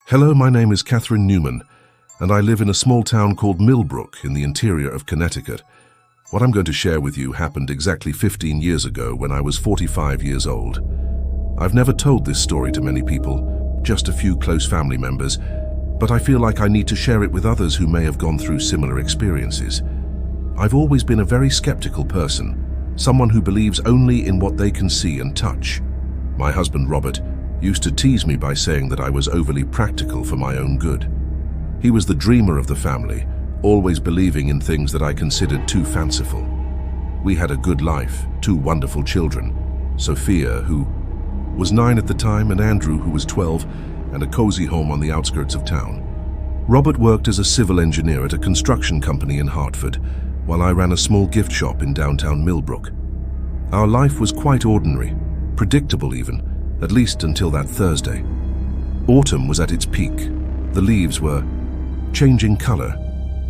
Hello, my name is Catherine Newman, and I live in a small town called Millbrook in the interior of Connecticut. What I'm going to share with you happened exactly 15 years ago when I was 45 years old. I've never told this story to many people, just a few close family members, but I feel like I need to share it with others who may have gone through similar experiences. I've always been a very skeptical person, someone who believes only in what they can see and touch. My husband, Robert, used to tease me by saying that I was overly practical for my own good. He was the dreamer of the family, always believing in things that I considered too fanciful. We had a good life, two wonderful children, Sophia, who was 9 at the time, and Andrew, who was 12, and a cozy home on the outskirts of town. Robert worked as a civil engineer at a construction company in Hartford, while I ran a small gift shop in downtown Millbrook. Our life was quite ordinary, predictable even, at least until that Thursday. Autumn was at its peak. The leaves were changing color,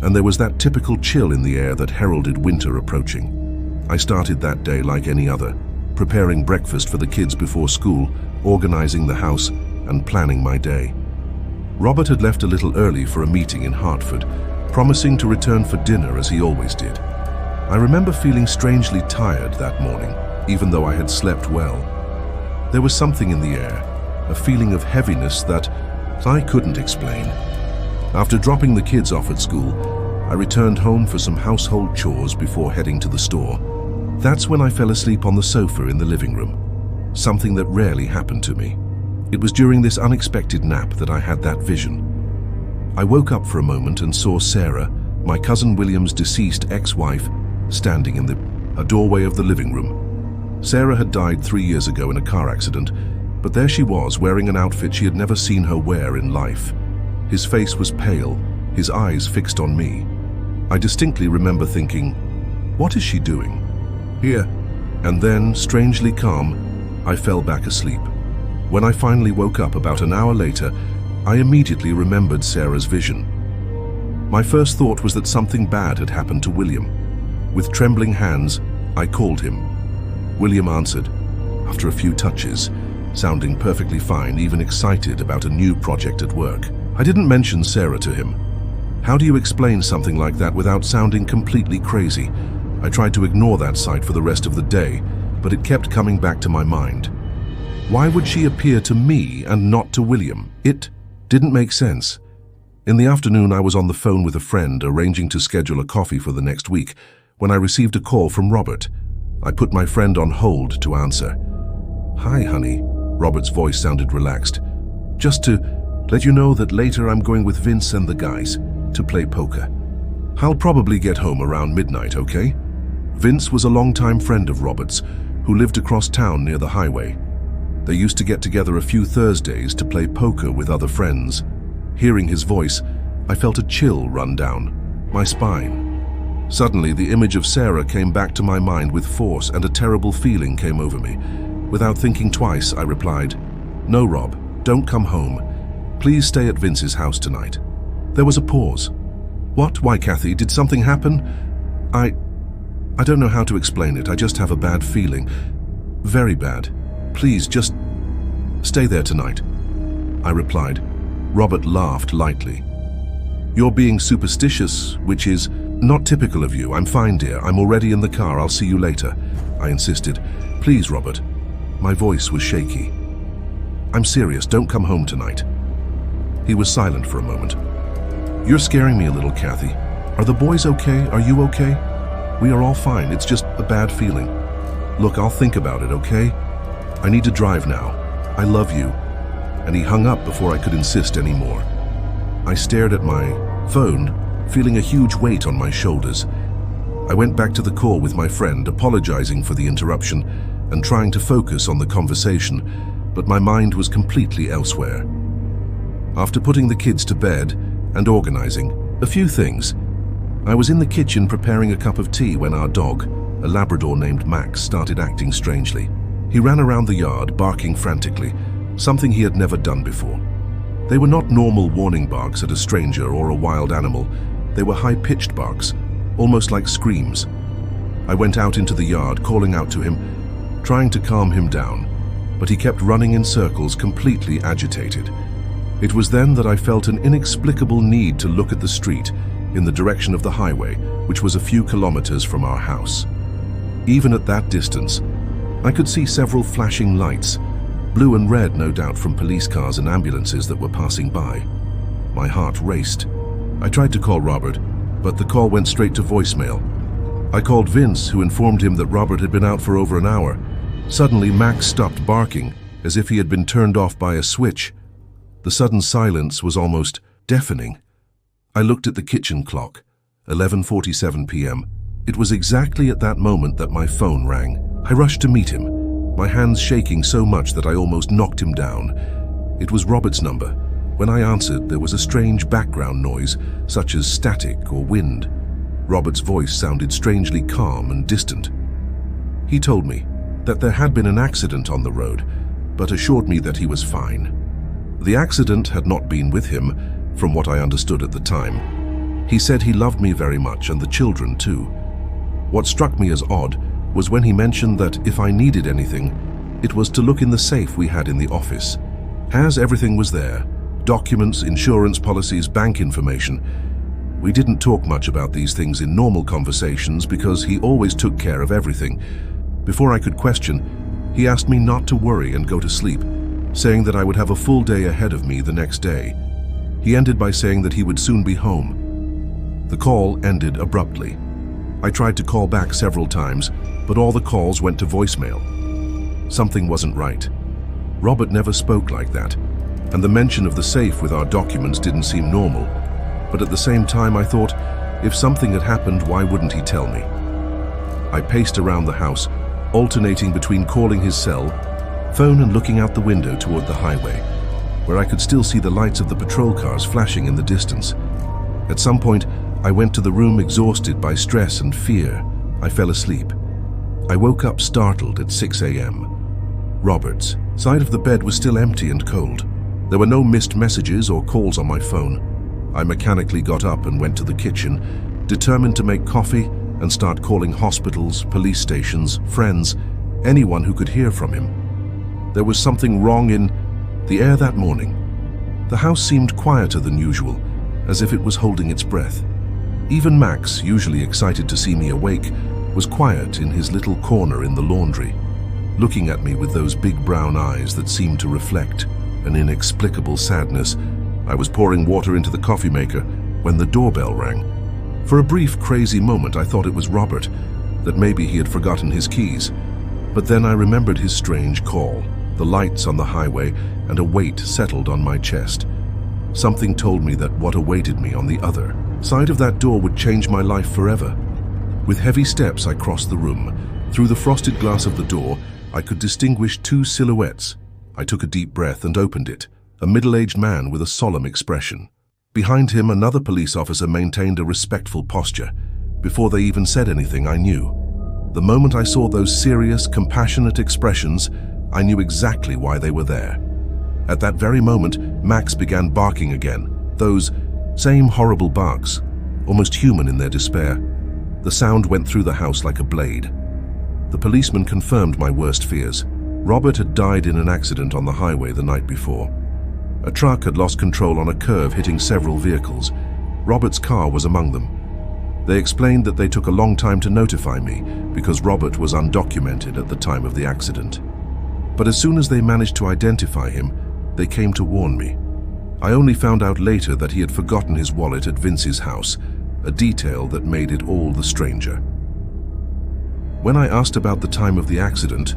and there was that typical chill in the air that heralded winter approaching. I started that day like any other, preparing breakfast for the kids before school, organizing the house, and planning my day. Robert had left a little early for a meeting in Hartford, promising to return for dinner as he always did. I remember feeling strangely tired that morning, even though I had slept well. There was something in the air, a feeling of heaviness that I couldn't explain. After dropping the kids off at school, I returned home for some household chores before heading to the store. That's when I fell asleep on the sofa in the living room, something that rarely happened to me. It was during this unexpected nap that I had that vision. I woke up for a moment and saw Sarah, my cousin William's deceased ex-wife, standing in a doorway of the living room. Sarah had died 3 years ago in a car accident, but there she was wearing an outfit she had never seen her wear in life. His face was pale, his eyes fixed on me. I distinctly remember thinking, what is she doing here? And then, strangely calm, I fell back asleep. When I finally woke up about an hour later, I immediately remembered Sarah's vision. My first thought was that something bad had happened to William. With trembling hands, I called him. William answered, after a few touches, sounding perfectly fine, even excited about a new project at work. I didn't mention Sarah to him. How do you explain something like that without sounding completely crazy? I tried to ignore that sight for the rest of the day, but it kept coming back to my mind. Why would she appear to me and not to William? It didn't make sense. In the afternoon, I was on the phone with a friend arranging to schedule a coffee for the next week when I received a call from Robert. I put my friend on hold to answer. Hi, honey. Robert's voice sounded relaxed. Just to let you know that later I'm going with Vince and the guys to play poker. I'll probably get home around midnight, okay? Vince was a longtime friend of Robert's who lived across town near the highway. They used to get together a few Thursdays to play poker with other friends. Hearing his voice, I felt a chill run down my spine. Suddenly, the image of Sarah came back to my mind with force, and a terrible feeling came over me. Without thinking twice, I replied, "No, Rob, don't come home. Please stay at Vince's house tonight." There was a pause. What? Why, Kathy? Did something happen? I don't know how to explain it. I just have a bad feeling. Very bad. Please, just stay there tonight, I replied. Robert laughed lightly. You're being superstitious, which is not typical of you. I'm fine, dear. I'm already in the car. I'll see you later, I insisted. Please, Robert. My voice was shaky. I'm serious. Don't come home tonight. He was silent for a moment. You're scaring me a little, Kathy. Are the boys okay? Are you okay? We are all fine. It's just a bad feeling. Look, I'll think about it, okay? I need to drive now. I love you. And he hung up before I could insist anymore. I stared at my phone, feeling a huge weight on my shoulders. I went back to the call with my friend, apologizing for the interruption and trying to focus on the conversation, but my mind was completely elsewhere. After putting the kids to bed and organizing a few things, I was in the kitchen preparing a cup of tea when our dog, a Labrador named Max, started acting strangely. He ran around the yard, barking frantically, something he had never done before. They were not normal warning barks at a stranger or a wild animal. They were high-pitched barks, almost like screams. I went out into the yard, calling out to him, trying to calm him down, but he kept running in circles, completely agitated. It was then that I felt an inexplicable need to look at the street in the direction of the highway, which was a few kilometers from our house. Even at that distance, I could see several flashing lights, blue and red no doubt from police cars and ambulances that were passing by. My heart raced. I tried to call Robert, but the call went straight to voicemail. I called Vince, who informed him that Robert had been out for over an hour. Suddenly, Max stopped barking, as if he had been turned off by a switch. The sudden silence was almost deafening. I looked at the kitchen clock, 11:47 p.m. It was exactly at that moment that my phone rang. I rushed to meet him, my hands shaking so much that I almost knocked him down. It was Robert's number. When I answered, there was a strange background noise, such as static or wind. Robert's voice sounded strangely calm and distant. He told me that there had been an accident on the road, but assured me that he was fine. The accident had not been with him, from what I understood at the time. He said he loved me very much, and the children too. What struck me as odd was when he mentioned that if I needed anything, it was to look in the safe we had in the office. As everything was there, documents, insurance policies, bank information. We didn't talk much about these things in normal conversations because he always took care of everything. Before I could question, he asked me not to worry and go to sleep, saying that I would have a full day ahead of me the next day. He ended by saying that he would soon be home. The call ended abruptly. I tried to call back several times, but all the calls went to voicemail. Something wasn't right. Robert never spoke like that, and the mention of the safe with our documents didn't seem normal. But at the same time, I thought, if something had happened, why wouldn't he tell me? I paced around the house, alternating between calling his cell phone and looking out the window toward the highway, where I could still see the lights of the patrol cars flashing in the distance. At some point, I went to the room exhausted by stress and fear. I fell asleep. I woke up startled at 6 a.m. Robert's side of the bed was still empty and cold. There were no missed messages or calls on my phone. I mechanically got up and went to the kitchen, determined to make coffee and start calling hospitals, police stations, friends, anyone who could hear from him. There was something wrong in the air that morning. The house seemed quieter than usual, as if it was holding its breath. Even Max, usually excited to see me awake, was quiet in his little corner in the laundry, looking at me with those big brown eyes that seemed to reflect an inexplicable sadness. I was pouring water into the coffee maker when the doorbell rang. For a brief, crazy moment, I thought it was Robert, that maybe he had forgotten his keys. But then I remembered his strange call, the lights on the highway, and a weight settled on my chest. Something told me that what awaited me on the other side of that door would change my life forever. With heavy steps, I crossed the room. Through the frosted glass of the door, I could distinguish two silhouettes. I took a deep breath and opened it, a middle-aged man with a solemn expression. Behind him, another police officer maintained a respectful posture. Before they even said anything, I knew. The moment I saw those serious, compassionate expressions, I knew exactly why they were there. At that very moment, Max began barking again, those same horrible barks, almost human in their despair. The sound went through the house like a blade. The policeman confirmed my worst fears. Robert had died in an accident on the highway the night before. A truck had lost control on a curve, hitting several vehicles. Robert's car was among them. They explained that they took a long time to notify me because Robert was undocumented at the time of the accident. But as soon as they managed to identify him, they came to warn me. I only found out later that he had forgotten his wallet at Vince's house, a detail that made it all the stranger. When I asked about the time of the accident,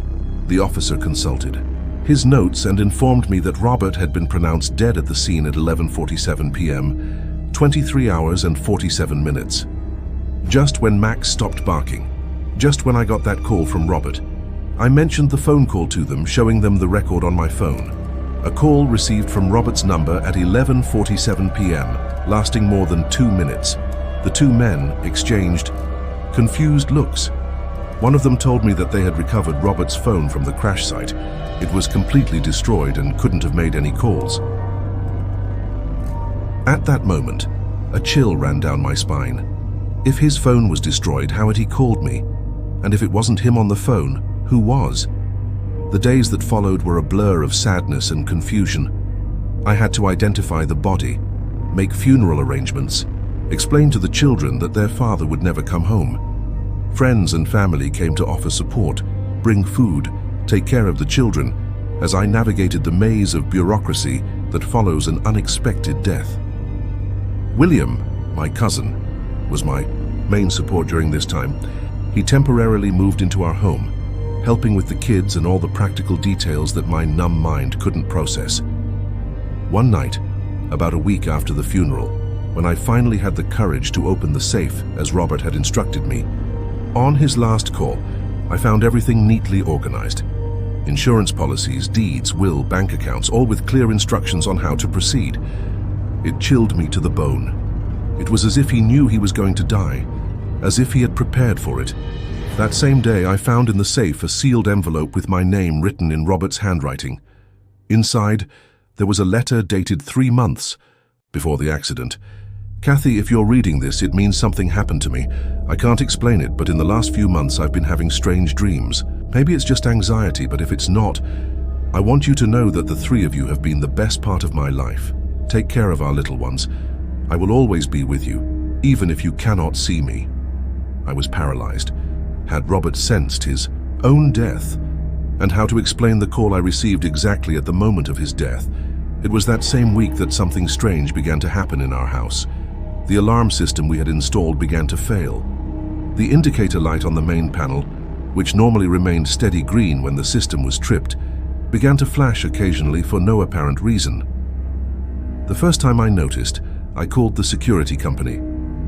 the officer consulted his notes and informed me that Robert had been pronounced dead at the scene at 11:47 p.m., 23 hours and 47 minutes. Just when Max stopped barking, just when I got that call from Robert, I mentioned the phone call to them, showing them the record on my phone. A call received from Robert's number at 11:47 p.m., lasting more than 2 minutes. The two men exchanged confused looks. One of them told me that they had recovered Robert's phone from the crash site. It was completely destroyed and couldn't have made any calls. At that moment, a chill ran down my spine. If his phone was destroyed, how had he called me? And if it wasn't him on the phone, who was? The days that followed were a blur of sadness and confusion. I had to identify the body, make funeral arrangements, explain to the children that their father would never come home. Friends and family came to offer support, bring food, take care of the children, as I navigated the maze of bureaucracy that follows an unexpected death. William, my cousin, was my main support during this time. He temporarily moved into our home, helping with the kids and all the practical details that my numb mind couldn't process. One night, about a week after the funeral, when I finally had the courage to open the safe as Robert had instructed me, on his last call, I found everything neatly organized. Insurance policies, deeds, will, bank accounts, all with clear instructions on how to proceed. It chilled me to the bone. It was as if he knew he was going to die, as if he had prepared for it. That same day, I found in the safe a sealed envelope with my name written in Robert's handwriting. Inside, there was a letter dated 3 months before the accident. Kathy, if you're reading this, it means something happened to me. I can't explain it, but in the last few months I've been having strange dreams. Maybe it's just anxiety, but if it's not, I want you to know that the 3 of you have been the best part of my life. Take care of our little ones. I will always be with you, even if you cannot see me. I was paralyzed. Had Robert sensed his own death? And how to explain the call I received exactly at the moment of his death? It was that same week that something strange began to happen in our house. The alarm system we had installed began to fail. The indicator light on the main panel, which normally remained steady green when the system was tripped, began to flash occasionally for no apparent reason. The first time I noticed, I called the security company.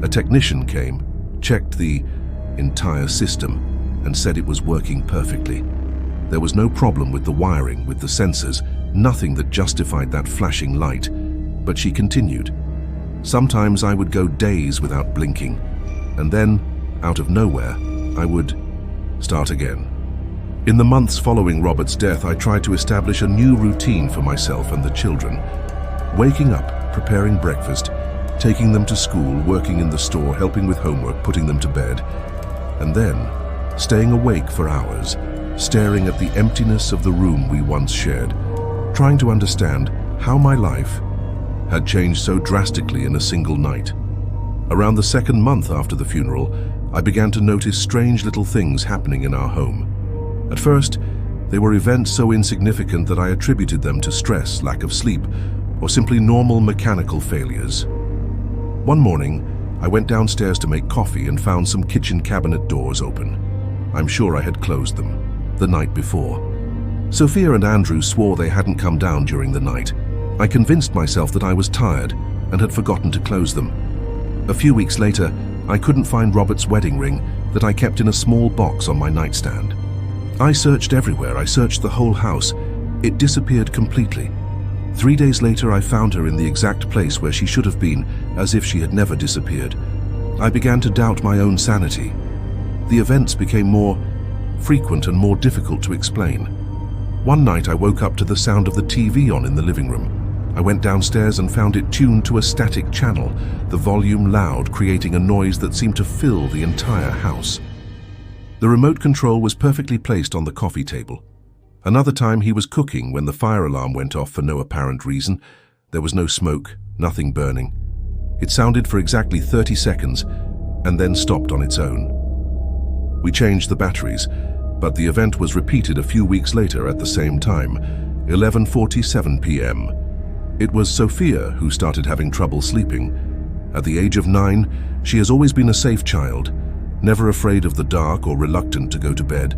A technician came, checked the entire system, and said it was working perfectly. There was no problem with the wiring, with the sensors, nothing that justified that flashing light. But she continued. Sometimes I would go days without blinking, and then, out of nowhere, I would start again. In the months following Robert's death, I tried to establish a new routine for myself and the children. Waking up, preparing breakfast, taking them to school, working in the store, helping with homework, putting them to bed, and then staying awake for hours, staring at the emptiness of the room we once shared, trying to understand how my life had changed so drastically in a single night. Around the 2nd month after the funeral, I began to notice strange little things happening in our home. At first, they were events so insignificant that I attributed them to stress, lack of sleep, or simply normal mechanical failures. One morning, I went downstairs to make coffee and found some kitchen cabinet doors open. I'm sure I had closed them the night before. Sophia and Andrew swore they hadn't come down during the night. I convinced myself that I was tired and had forgotten to close them. A few weeks later, I couldn't find Robert's wedding ring that I kept in a small box on my nightstand. I searched everywhere. I searched the whole house. It disappeared completely. 3 days later, I found her in the exact place where she should have been, as if she had never disappeared. I began to doubt my own sanity. The events became more frequent and more difficult to explain. One night, I woke up to the sound of the TV on in the living room. I went downstairs and found it tuned to a static channel, the volume loud, creating a noise that seemed to fill the entire house. The remote control was perfectly placed on the coffee table. Another time he was cooking when the fire alarm went off for no apparent reason. There was no smoke, nothing burning. It sounded for exactly 30 seconds and then stopped on its own. We changed the batteries, but the event was repeated a few weeks later at the same time, 11:47 p.m. It was Sophia who started having trouble sleeping. At the age of 9, she has always been a safe child, never afraid of the dark or reluctant to go to bed.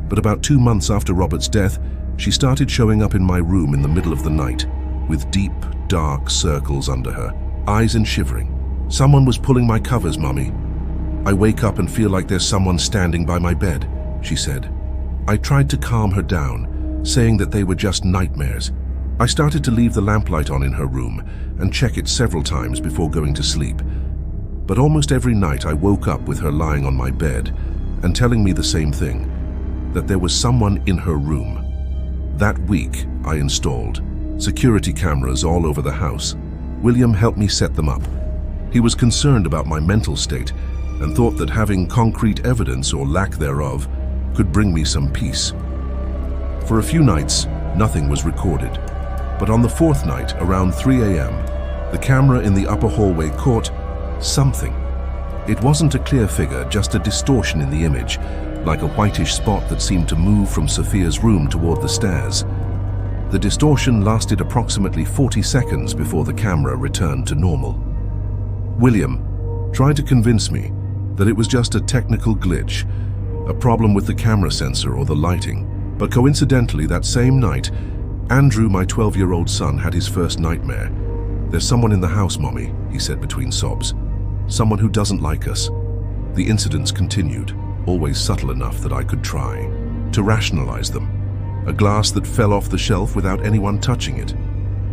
But about 2 months after Robert's death, she started showing up in my room in the middle of the night, with deep, dark circles under her, eyes and shivering. "Someone was pulling my covers, Mummy. I wake up and feel like there's someone standing by my bed," she said. I tried to calm her down, saying that they were just nightmares. I started to leave the lamplight on in her room and check it several times before going to sleep. But almost every night I woke up with her lying on my bed and telling me the same thing, that there was someone in her room. That week, I installed security cameras all over the house. William helped me set them up. He was concerned about my mental state and thought that having concrete evidence or lack thereof could bring me some peace. For a few nights, nothing was recorded. But on the fourth night, around 3 a.m., the camera in the upper hallway caught something. It wasn't a clear figure, just a distortion in the image, like a whitish spot that seemed to move from Sophia's room toward the stairs. The distortion lasted approximately 40 seconds before the camera returned to normal. William tried to convince me that it was just a technical glitch, a problem with the camera sensor or the lighting. But coincidentally, that same night, Andrew, my 12-year-old son, had his first nightmare. "There's someone in the house, Mommy," he said between sobs. "Someone who doesn't like us." The incidents continued, always subtle enough that I could try to rationalize them. A glass that fell off the shelf without anyone touching it.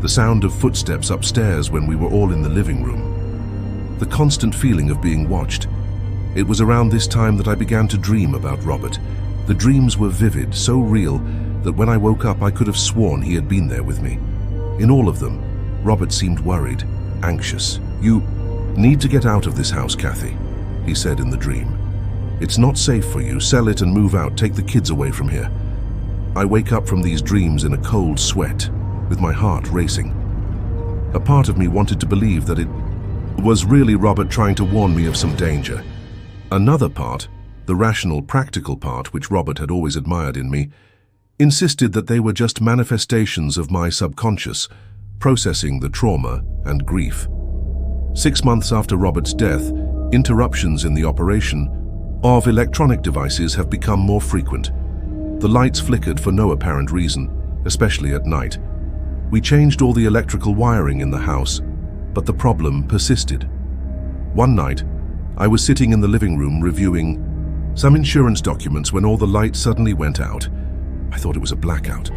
The sound of footsteps upstairs when we were all in the living room. The constant feeling of being watched. It was around this time that I began to dream about Robert. The dreams were vivid, so real that when I woke up I could have sworn he had been there with me. In all of them, Robert seemed worried, anxious. "You need to get out of this house, Kathy," he said in the dream. "It's not safe for you. Sell it and move out. Take the kids away from here." I wake up from these dreams in a cold sweat, with my heart racing. A part of me wanted to believe that it was really Robert trying to warn me of some danger. Another part, the rational, practical part which Robert had always admired in me, insisted that they were just manifestations of my subconscious, processing the trauma and grief. 6 months after Robert's death, interruptions in the operation of electronic devices have become more frequent. The lights flickered for no apparent reason, especially at night. We changed all the electrical wiring in the house, but the problem persisted. One night, I was sitting in the living room reviewing some insurance documents when all the lights suddenly went out. I thought it was a blackout,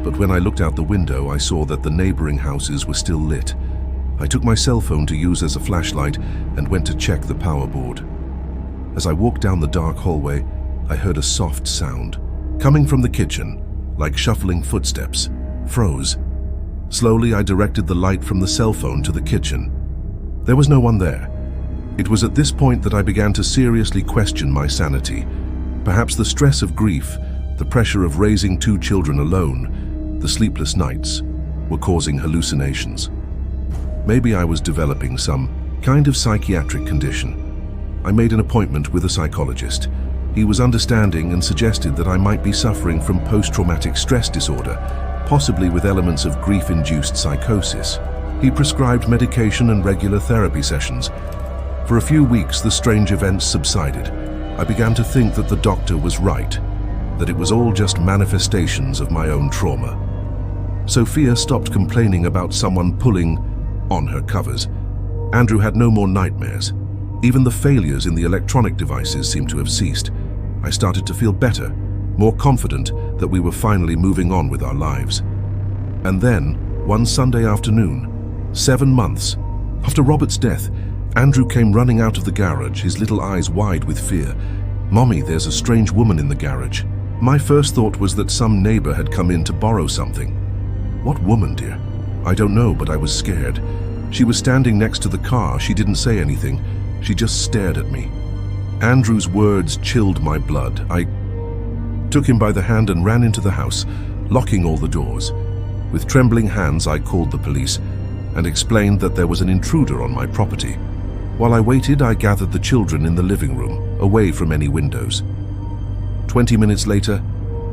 but when I looked out the window, I saw that the neighboring houses were still lit. I took my cell phone to use as a flashlight and went to check the power board. As I walked down the dark hallway, I heard a soft sound coming from the kitchen, like shuffling footsteps. Froze. Slowly, I directed the light from the cell phone to the kitchen. There was no one there. It was at this point that I began to seriously question my sanity. Perhaps the stress of grief, the pressure of raising 2 children alone, the sleepless nights, were causing hallucinations. Maybe I was developing some kind of psychiatric condition. I made an appointment with a psychologist. He was understanding and suggested that I might be suffering from post-traumatic stress disorder, possibly with elements of grief-induced psychosis. He prescribed medication and regular therapy sessions. For a few weeks, the strange events subsided. I began to think that the doctor was right, that it was all just manifestations of my own trauma. Sophia stopped complaining about someone pulling on her covers. Andrew had no more nightmares. Even the failures in the electronic devices seemed to have ceased. I started to feel better, more confident that we were finally moving on with our lives. And then, one Sunday afternoon, 7 months after Robert's death, Andrew came running out of the garage, his little eyes wide with fear. "Mommy, there's a strange woman in the garage." My first thought was that some neighbor had come in to borrow something. "What woman, dear?" "I don't know, but I was scared. She was standing next to the car. She didn't say anything. She just stared at me." Andrew's words chilled my blood. I took him by the hand and ran into the house, locking all the doors. With trembling hands, I called the police and explained that there was an intruder on my property. While I waited, I gathered the children in the living room, away from any windows. 20 minutes later,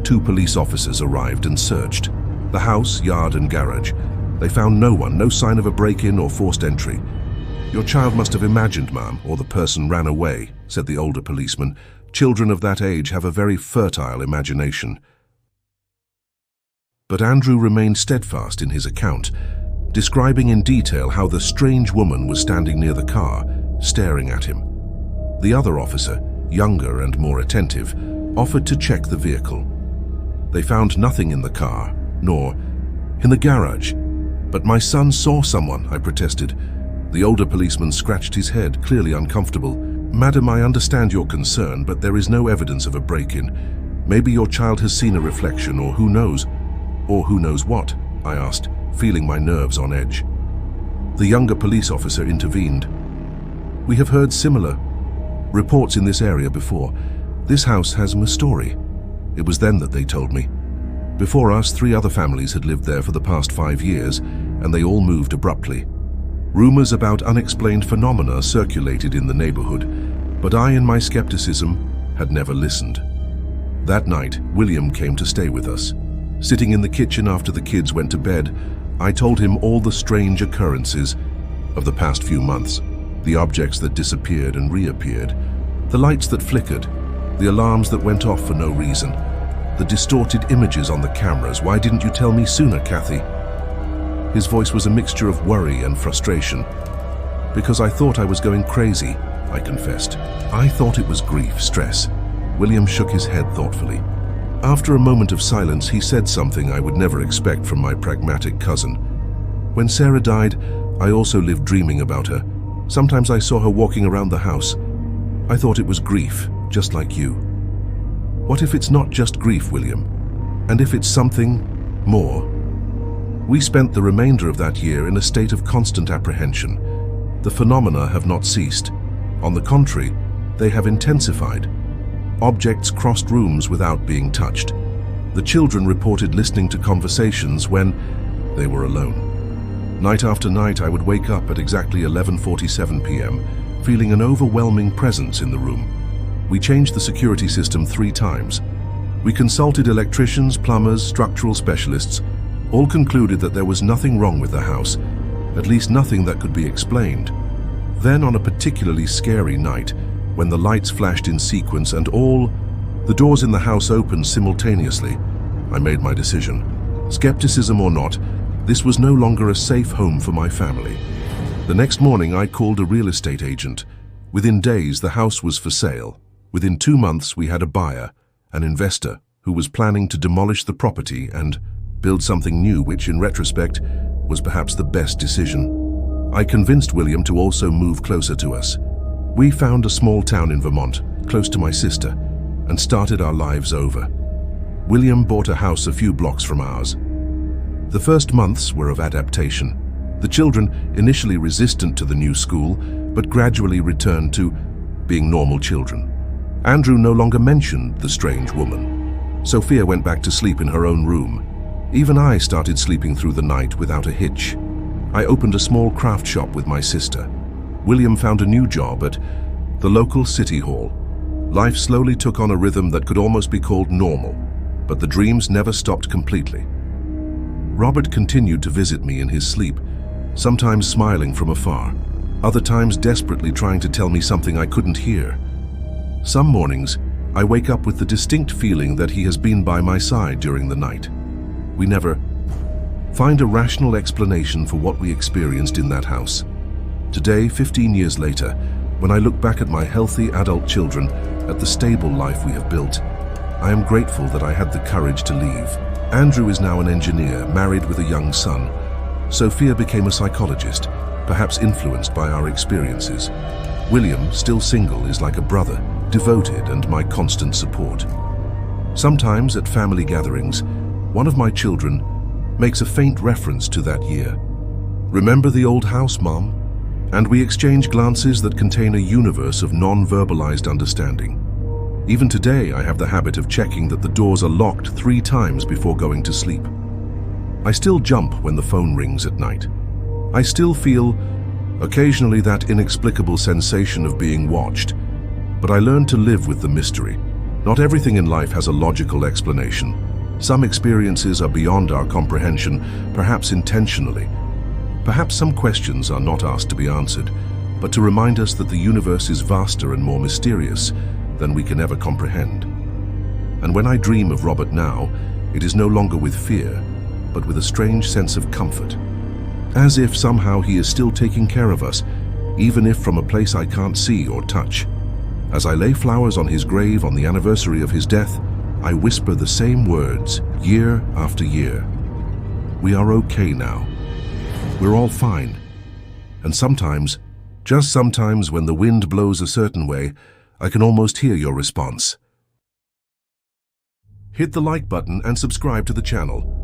2 police officers arrived and searched the house, yard, and garage. They found no one, no sign of a break-in or forced entry. "Your child must have imagined, ma'am, or the person ran away," said the older policeman. "Children of that age have a very fertile imagination." But Andrew remained steadfast in his account, describing in detail how the strange woman was standing near the car, staring at him. The other officer, younger and more attentive, offered to check the vehicle. They found nothing in the car, nor in the garage. "But my son saw someone," I protested. The older policeman scratched his head, clearly uncomfortable. "Madam, I understand your concern, but there is no evidence of a break-in. Maybe your child has seen a reflection, or who knows? Or who knows what?" I asked, feeling my nerves on edge. The younger police officer intervened. "We have heard similar reports in this area before. This house has a story." It was then that they told me. Before us, 3 other families had lived there for the past 5 years, and they all moved abruptly. Rumors about unexplained phenomena circulated in the neighborhood, but I, in my skepticism, had never listened. That night, William came to stay with us. Sitting in the kitchen after the kids went to bed, I told him all the strange occurrences of the past few months. The objects that disappeared and reappeared, the lights that flickered, the alarms that went off for no reason, the distorted images on the cameras. Why didn't you tell me sooner, Kathy? His voice was a mixture of worry and frustration. Because I thought I was going crazy, I confessed. I thought it was grief, stress. William shook his head thoughtfully. After a moment of silence, he said something I would never expect from my pragmatic cousin. When Sarah died, I also lived dreaming about her. Sometimes I saw her walking around the house. I thought it was grief, just like you. What if it's not just grief, William? And if it's something more? We spent the remainder of that year in a state of constant apprehension. The phenomena have not ceased. On the contrary, they have intensified. Objects crossed rooms without being touched. The children reported listening to conversations when they were alone. Night after night, I would wake up at exactly 11:47 p.m., feeling an overwhelming presence in the room. We changed the security system 3 times. We consulted electricians, plumbers, structural specialists. All concluded that there was nothing wrong with the house, at least nothing that could be explained. Then, on a particularly scary night, when the lights flashed in sequence and all the doors in the house opened simultaneously, I made my decision. Skepticism or not, this was no longer a safe home for my family. The next morning, I called a real estate agent. Within days, the house was for sale. Within 2 months, we had a buyer, an investor, who was planning to demolish the property and build something new, which in retrospect was perhaps the best decision. I convinced William to also move closer to us. We found a small town in Vermont, close to my sister, and started our lives over. William bought a house a few blocks from ours. The first months were of adaptation. The children, initially resistant to the new school, but gradually returned to being normal children. Andrew no longer mentioned the strange woman. Sophia went back to sleep in her own room. Even I started sleeping through the night without a hitch. I opened a small craft shop with my sister. William found a new job at the local city hall. Life slowly took on a rhythm that could almost be called normal, but the dreams never stopped completely. Robert continued to visit me in his sleep, sometimes smiling from afar, other times desperately trying to tell me something I couldn't hear. Some mornings, I wake up with the distinct feeling that he has been by my side during the night. We never find a rational explanation for what we experienced in that house. Today, 15 years later, when I look back at my healthy adult children, at the stable life we have built, I am grateful that I had the courage to leave. Andrew is now an engineer, married with a young son. Sophia became a psychologist, perhaps influenced by our experiences. William, still single, is like a brother, devoted and my constant support. Sometimes at family gatherings, one of my children makes a faint reference to that year. "Remember the old house, Mom?" And we exchange glances that contain a universe of non-verbalized understanding. Even today, I have the habit of checking that the doors are locked 3 times before going to sleep. I still jump when the phone rings at night. I still feel, occasionally, that inexplicable sensation of being watched. But I learned to live with the mystery. Not everything in life has a logical explanation. Some experiences are beyond our comprehension, perhaps intentionally. Perhaps some questions are not asked to be answered, but to remind us that the universe is vaster and more mysterious than we can ever comprehend. And when I dream of Robert now, it is no longer with fear, but with a strange sense of comfort. As if somehow he is still taking care of us, even if from a place I can't see or touch. As I lay flowers on his grave on the anniversary of his death, I whisper the same words year after year. We are okay now. We're all fine. And sometimes, just sometimes when the wind blows a certain way, I can almost hear your response. Hit the like button and subscribe to the channel.